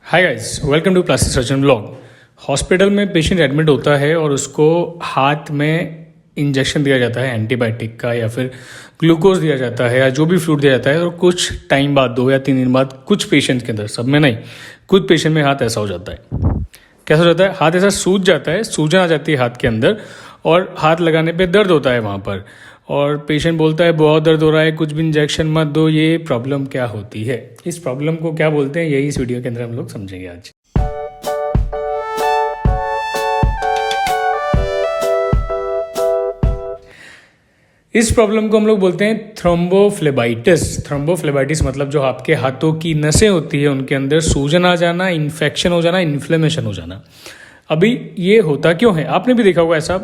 Hi guys, welcome to plastic surgeon blog. Hospital में patient admit होता है और उसको हाथ में इंजेक्शन दिया जाता है एंटीबायोटिक का, या फिर ग्लूकोज दिया जाता है, या जो भी फ्लूइड दिया जाता है। और कुछ टाइम बाद, 2 या 3 दिन बाद, कुछ पेशेंट्स के अंदर, सब में नहीं, कुछ पेशेंट में हाथ ऐसा हो जाता है। कैसा हो जाता है? हाथ ऐसा सूज जाता है, सूजन आ जाती है हाथ के अंदर, और हाथ लगाने पे दर्द होता है वहाँ पर। और पेशेंट बोलता है बहुत दर्द हो रहा है, कुछ भी इंजेक्शन मत दो। ये प्रॉब्लम क्या होती है, इस प्रॉब्लम को क्या बोलते हैं, यही इस वीडियो के अंदर हम लोग समझेंगे आज। इस प्रॉब्लम को हम लोग बोलते हैं थ्रोम्बोफ्लेबाइटिस। थ्रोम्बोफ्लेबाइटिस मतलब जो आपके हाथों की नसें होती है उनके अंदर सूजन आ जाना, इन्फेक्शन हो जाना, इन्फ्लेमेशन हो जाना। अभी ये होता क्यों है? आपने भी देखा होगा ऐसा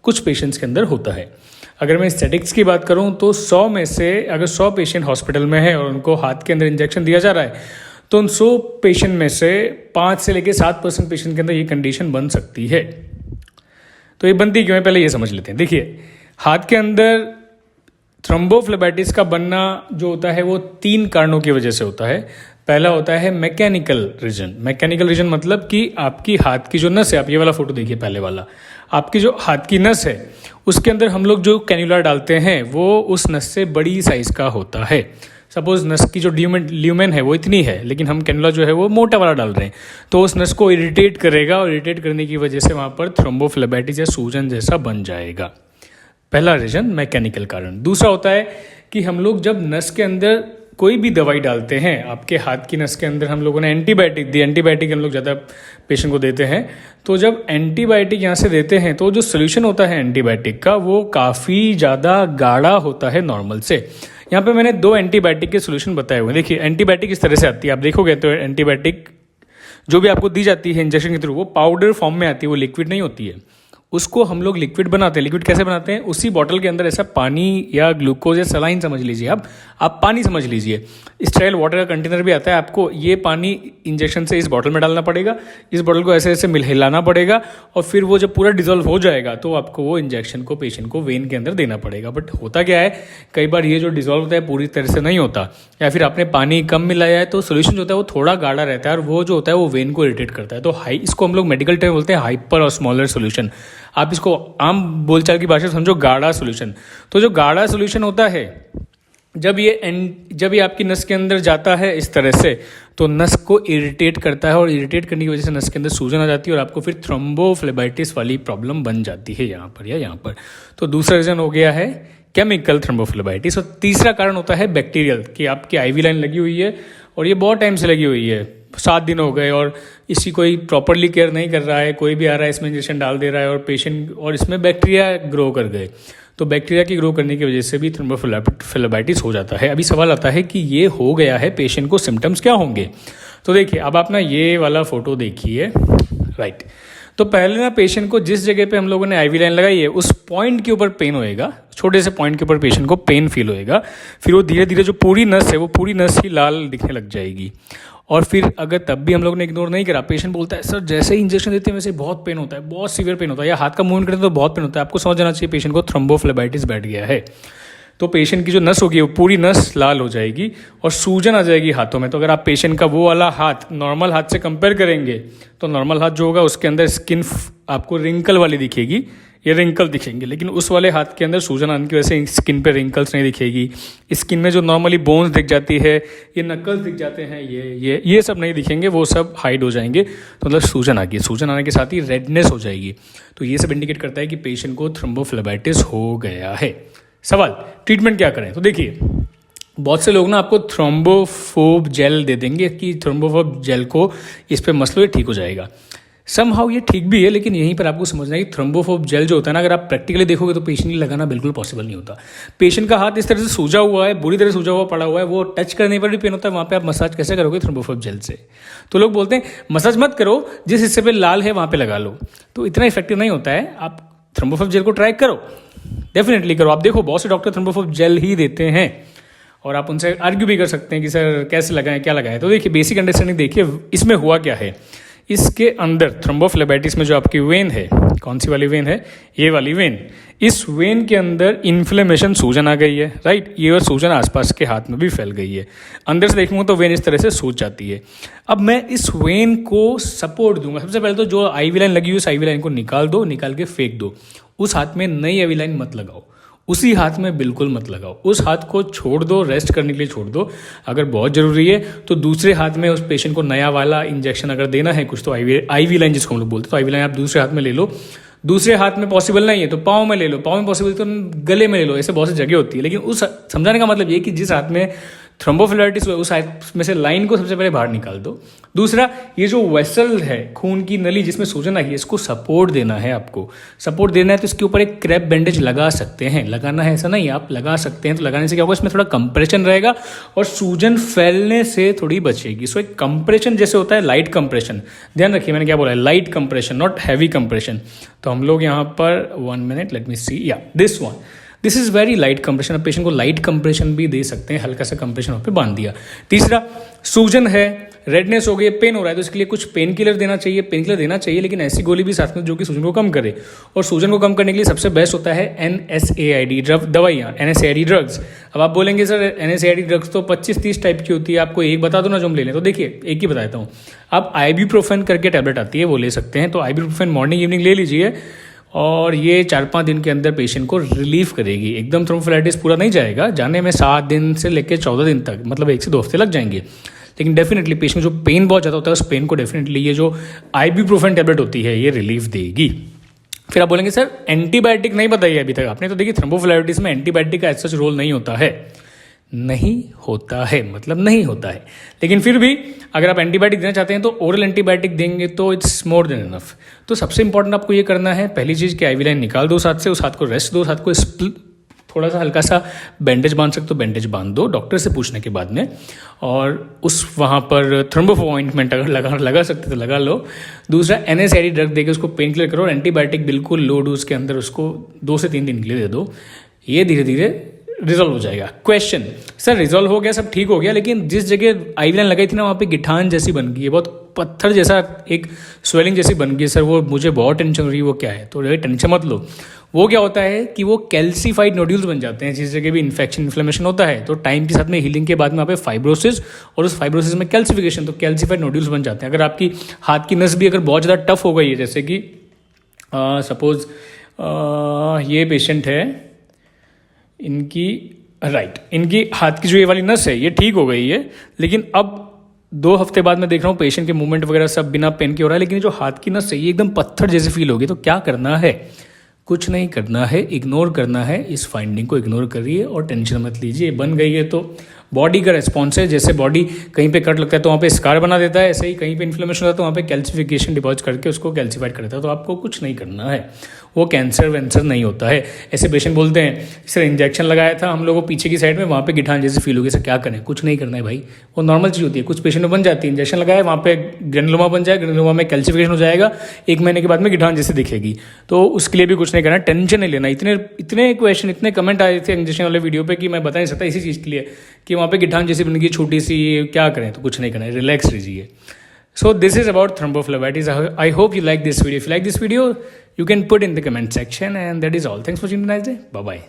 कुछ पेशेंट्स के अंदर होता है। अगर मैं स्टैटिक्स की बात करूं तो 100 में से अगर 100 पेशेंट हॉस्पिटल में है और उनको हाथ के अंदर इंजेक्शन दिया जा रहा है, तो उन 100 पेशेंट में से 5 से लेकर 7% पेशेंट के अंदर ये कंडीशन बन सकती है। तो ये बनती क्यों है, पहले ये समझ लेते हैं। देखिए, हाथ के अंदर थ्रोम्बोफ्लेबाइटिस का बनना जो होता है वो 3 कारणों की वजह से होता है। पहला होता है मैकेनिकल रीजन। मैकेनिकल रीजन मतलब कि आपकी हाथ की जो नस है, आप ये वाला फोटो देखिए, पहले वाला, आपकी जो हाथ की नस है उसके अंदर हम लोग जो कैन्युला डालते हैं वो उस नस से बड़ी साइज का होता है। सपोज नस की जो ल्यूमेन है वो इतनी है, लेकिन हम कैन्युला जो है वो मोटा वाला डाल रहे हैं, तो उस नस को इरिटेट करेगा, और इरिटेट करने की वजह से वहाँ पर थ्रोम्बोफ्लेबाइटिस या सूजन जैसा बन जाएगा। पहला रीजन मैकेनिकल कारण। दूसरा होता है कि हम लोग जब नस के अंदर कोई भी दवाई डालते हैं, आपके हाथ की नस के अंदर हम लोगों ने एंटीबायोटिक दी, एंटीबायोटिक हम लोग ज़्यादा पेशेंट को देते हैं, तो जब एंटीबायोटिक यहाँ से देते हैं तो जो सोल्यूशन होता है एंटीबायोटिक का वो काफ़ी ज़्यादा गाढ़ा होता है नॉर्मल से। यहाँ पे मैंने 2 एंटीबायोटिक के सोल्यूशन बताए हुए हैं। देखिए, एंटीबायोटिक इस तरह से आती है, आप देखोगे तो एंटीबायोटिक जो भी आपको दी जाती है इंजेक्शन के थ्रू वो पाउडर फॉर्म में आती है, वो लिक्विड नहीं होती है। उसको हम लोग लिक्विड बनाते हैं। लिक्विड कैसे बनाते हैं? उसी बॉटल के अंदर ऐसा पानी या ग्लूकोज या सलाइन समझ लीजिए, आप पानी समझ लीजिए। स्टेराइल वाटर का कंटेनर भी आता है, आपको ये पानी इंजेक्शन से इस बॉटल में डालना पड़ेगा, इस बॉटल को ऐसे ऐसे हिलाना पड़ेगा, और फिर वो जब पूरा डिजोल्व हो जाएगा तो आपको वो इंजेक्शन को पेशेंट को वेन के अंदर देना पड़ेगा। बट होता क्या है, कई बार ये जो डिजोल्व होता है पूरी तरह से नहीं होता, या फिर आपने पानी कम मिलाया है तो सोल्यूशन जो होता है वो थोड़ा गाढ़ा रहता है, और वो जो होता है वो वेन को इरिटेट करता है। तो इसको हम लोग मेडिकल टर्म बोलते हैं हाइपर और स्मॉलर सोल्यूशन। आप इसको आम बोलचाल की भाषा समझो, गाढ़ा सोल्यूशन। तो जो गाढ़ा सोल्यूशन होता है, जब ये आपकी नस के अंदर जाता है इस तरह से, तो नस को इरिटेट करता है, और इरिटेट करने की वजह से नस के अंदर सूजन आ जाती है, और आपको फिर थ्रोम्बोफ्लेबाइटिस वाली प्रॉब्लम बन जाती है यहाँ पर या यहाँ पर। तो दूसरा रीजन हो गया है केमिकल थ्रोम्बोफ्लेबाइटिस। और तीसरा कारण होता है बैक्टीरियल, कि आपकी आईवी लाइन लगी हुई है और ये बहुत टाइम से लगी हुई है, 7 दिन हो गए, और इसी कोई प्रॉपरली केयर नहीं कर रहा है, कोई भी आ रहा है इसमें इंजेक्शन डाल दे रहा है, और पेशेंट और इसमें बैक्टीरिया ग्रो कर गए, तो बैक्टीरिया की ग्रो करने की वजह से भी थ्रोम्बोफ्लेबाइटिस हो जाता है। अभी सवाल आता है कि ये हो गया है पेशेंट को, सिम्टम्स क्या होंगे? तो देखिए, अब आप ना ये वाला फोटो देखिए, राइट। तो पहले ना पेशेंट को जिस जगह पे हम लोगों ने आईवी लाइन लगाई है उस पॉइंट के ऊपर पेन होएगा, छोटे से पॉइंट के ऊपर पेशेंट को पेन फील होएगा। फिर वो धीरे धीरे जो पूरी नस है वो पूरी नस ही लाल दिखने लग जाएगी। और फिर अगर तब भी हम लोग ने इग्नोर नहीं करा, पेशेंट बोलता है सर जैसे ही इंजेक्शन देते हैं वैसे बहुत पेन होता है, बहुत सीवियर पेन होता है, या हाथ का मूवमेंट करते हैं तो बहुत पेन होता है, आपको समझ जाना चाहिए पेशेंट को थ्रोम्बोफ्लेबाइटिस बैठ गया है। तो पेशेंट की जो नस होगी वो पूरी नस लाल हो जाएगी और सूजन आ जाएगी हाथों में। तो अगर आप पेशेंट का वो वाला हाथ नॉर्मल हाथ से कंपेयर करेंगे तो नॉर्मल हाथ जो होगा उसके अंदर स्किन आपको रिंकल वाली दिखेगी, ये रिंकल दिखेंगे, लेकिन उस वाले हाथ के अंदर सूजन आने की वजह से स्किन पे रिंकल्स नहीं दिखेगी। स्किन में जो नॉर्मली बोन्स दिख जाती है, ये नकल्स दिख जाते हैं, ये सब नहीं दिखेंगे, वो सब हाइड हो जाएंगे। तो मतलब सूजन आ गई, सूजन आने के साथ ही रेडनेस हो जाएगी। तो ये सब इंडिकेट करता है कि पेशेंट को थ्रोम्बोफ्लेबाइटिस हो गया है। सवाल, ट्रीटमेंट क्या करें? तो देखिए, बहुत से लोग ना आपको थ्रोम्बोफोब जेल दे देंगे कि थ्रोम्बोफोब जेल को इस पे मसलो ये ठीक हो जाएगा। समहाउ ये ठीक भी है, लेकिन यहीं पर आपको समझना है कि थ्रोम्बोफोब जेल जो होता है ना, अगर आप प्रैक्टिकली देखोगे तो पेशेंट के लगाना बिल्कुल पॉसिबल नहीं होता। पेशेंट का हाथ इस तरह से सूजा हुआ है, बुरी तरह सूजा हुआ पड़ा हुआ है, वो टच करने पर भी पेन होता है, वहाँ पे आप मसाज कैसे करोगे थ्रोम्बोफोब जेल से? तो लोग बोलते हैं मसाज मत करो, जिस हिस्से पे लाल है वहाँ पे लगा लो। तो इतना इफेक्टिव नहीं होता है। आप थ्रोम्बोफोब जेल को ट्राई करो, डेफिनेटली करो। आप देखो बहुत से डॉक्टर थ्रोम्बोफोब जेल ही देते हैं, और आप उनसे आर्ग्यू भी कर सकते हैं कि सर कैसे लगाएं, क्या लगाएं। तो देखिए, बेसिक अंडरस्टैंडिंग देखिए, इसमें हुआ क्या है। इसके अंदर थ्रोम्बोफ्लेबाइटिस में जो आपकी वेन है, कौन सी वाली वेन है, ये वाली वेन, इस वेन के अंदर इन्फ्लेमेशन, सूजन आ गई है, राइट। ये और सूजन आसपास के हाथ में भी फैल गई है। अंदर से देखूंगा तो वेन इस तरह से सूज जाती है। अब मैं इस वेन को सपोर्ट दूंगा। सबसे पहले तो जो आईवी लाइन लगी हुई उस आईवी लाइन को निकाल दो, निकाल के फेंक दो। उस हाथ में नई आईवी लाइन मत लगाओ, उसी हाथ में बिल्कुल मत लगाओ। उस हाथ को छोड़ दो, रेस्ट करने के लिए छोड़ दो। अगर बहुत ज़रूरी है तो दूसरे हाथ में उस पेशेंट को नया वाला इंजेक्शन अगर देना है कुछ, तो आईवी लाइन जिसको हम लोग बोलते हैं, तो आईवी लाइन आप दूसरे हाथ में ले लो। दूसरे हाथ में पॉसिबल नहीं है तो पाँव में ले लो, पाँव में पॉसिबल तो गले में ले लो। ऐसे बहुत सी जगह होती है, लेकिन उस समझाने का मतलब ये कि जिस हाथ में थ्रोम्बोफ्लेबाइटिस उस हाथ में से लाइन को सबसे पहले बाहर निकाल दो। दूसरा, ये जो वेसल है, खून की नली जिसमें सूजन आई है, इसको सपोर्ट देना है। आपको सपोर्ट देना है तो इसके ऊपर एक क्रैप बैंडेज लगा सकते हैं। लगाना है ऐसा नहीं, आप लगा सकते हैं। तो लगाने से क्या होगा, इसमें थोड़ा कंप्रेशन रहेगा और सूजन फैलने से थोड़ी बचेगी। सो एक कंप्रेशन जैसे होता है, लाइट कंप्रेशन, ध्यान रखिए मैंने क्या बोला है, light compression, not heavy compression. तो हम लोग यहाँ पर 1 मिनट, लेट मी सी, या this one, this is very light compression. अब पेशेंट को लाइट कंप्रेशन भी दे सकते हैं, हल्का सा कंप्रेशन वहाँ पे बांध दिया। तीसरा, सूजन है, रेडनेस हो गई, पेन हो रहा है, तो इसके लिए कुछ पेन किलर देना चाहिए, पेन किलर देना चाहिए, लेकिन ऐसी गोली भी साथ में जो कि सूजन को कम करे। और सूजन को कम करने के लिए सबसे बेस्ट होता है NSAID दवाइयाँ, NSAID ड्रग्स। अब आप बोलेंगे सर NSAID ड्रग्स तो 25-30 टाइप की होती है, आपको एक बता दो ना जो हम ले लें। तो देखिए एक ही बताता हूँ, आप आइबुप्रोफेन करके टैबलेट आती है, वो ले सकते हैं। तो आइबुप्रोफेन मॉर्निंग इवनिंग ले लीजिए और ये 4-5 दिन के अंदर पेशेंट को रिलीफ करेगी। एकदम थ्रोम्बोफ्लेबाइटिस पूरा नहीं जाएगा, जाने में 7 दिन से लेकर 14 दिन तक, मतलब 1 से 2 हफ्ते लग जाएंगे। लेकिन डेफिनेटली पेशेंट जो पेन बहुत ज़्यादा होता है, उस पेन को डेफिनेटली ये जो आइबुप्रोफेन टैबलेट होती है ये रिलीफ देगी। फिर आप बोलेंगे सर एंटीबायोटिक नहीं बताइए अभी तक आपने। तो देखिए थ्रोम्बोफ्लेबाइटिस में एंटीबायोटिक का ऐसा रोल नहीं होता है, नहीं होता है, मतलब नहीं होता है। लेकिन फिर भी अगर आप एंटीबायोटिक देना चाहते हैं तो ओरल एंटीबायोटिक देंगे तो इट्स मोर देन इनफ। तो सबसे इंपॉर्टेंट आपको ये करना है, पहली चीज़ कि आईवी लाइन निकाल दो उस हाथ से, उस हाथ को रेस्ट दो, उस हाथ को थोड़ा सा हल्का सा बैंडेज बांध सकते हो, बैंडेज बांध दो डॉक्टर से पूछने के बाद में। और उस वहाँ पर थ्रोम्बो ऑइंटमेंट अगर लगा सकते तो लगा लो। दूसरा, NSAID ड्रग देके उसको पेन किलर करो और एंटीबायोटिक बिल्कुल लो डोज के अंदर उसको 2 से 3 दिन के लिए दे दो। ये धीरे धीरे रिजॉल्व हो जाएगा। क्वेश्चन, सर रिजॉल्व हो गया, सब ठीक हो गया, लेकिन जिस जगह आईवी लाइन लगाई थी ना वहाँ पे गिठान जैसी बन गई है, बहुत पत्थर जैसा एक स्वेलिंग जैसी बन गई है। सर वो मुझे बहुत टेंशन हो रही है, वो क्या है? तो टेंशन मत लो। वो क्या होता है कि वो कैल्सीफाइड नोड्यूल्स बन जाते हैं, जिस जगह भी इन्फेक्शन इन्फ्लेमेशन होता है। तो टाइम के साथ में हीलिंग के बाद में वहाँ पे फाइब्रोसिस और उस फाइब्रोसिस में कैल्सिफिकेशन, तो कैल्सीफाइड नोड्यूल्स बन जाते हैं। अगर आपकी हाथ की नस भी अगर बहुत ज़्यादा टफ हो गई है, जैसे कि सपोज ये पेशेंट है, इनकी इनकी हाथ की जो ये वाली नस है ये ठीक हो गई है, लेकिन अब 2 हफ्ते बाद मैं देख रहा हूँ पेशेंट के मूवमेंट वगैरह सब बिना पेन के हो रहा है, लेकिन जो हाथ की नस है ये एकदम पत्थर जैसे फील होगी। तो क्या करना है? कुछ नहीं करना है, इग्नोर करना है। इस फाइंडिंग को इग्नोर करिए और टेंशन मत लीजिए। बन गई है तो बॉडी का रिस्पॉन्स है। जैसे बॉडी कहीं पे कट लगता है तो वहाँ पे स्कार बना देता है, ऐसे ही कहीं पे इन्फ्लेमेशन होता है तो वहाँ पे कैल्सिफिकेशन डिपॉजिट करके उसको कैल्सिफाइड कर देता है। तो आपको कुछ नहीं करना है, वो कैंसर वैंसर नहीं होता है। ऐसे पेशेंट बोलते हैं सर इंजेक्शन लगाया था हम लोगों को पीछे की साइड में, वहाँ पे गिठान जैसे फील होगी, सर क्या करें? कुछ नहीं करना है भाई, वो नॉर्मल चीज़ होती है। कुछ पेशेंट में बन जाती है, इंजेक्शन लगाया वहाँ पे ग्रेनुलोमा बन जाए, ग्रेनुलोमा में कैल्सिफिकेशन हो जाएगा, 1 महीने के बाद में गिठान जैसे दिखेगी। तो उसके लिए भी कुछ नहीं करना, टेंशन नहीं लेना। इतने क्वेश्चन, इतने कमेंट आए थे इंजेक्शन वाले वीडियो पे कि मैं बता नहीं सकता इसी चीज़ के लिए कि वहाँ पे गिठान जैसी बन गई छोटी सी, क्या करें? तो कुछ नहीं करना है, रिलैक्स रहिए। So this is about thrombophlebitis. I hope you like this video. If you like this video, you can put in the comment section, and that is all. Thanks for watching. Nice day. Bye bye.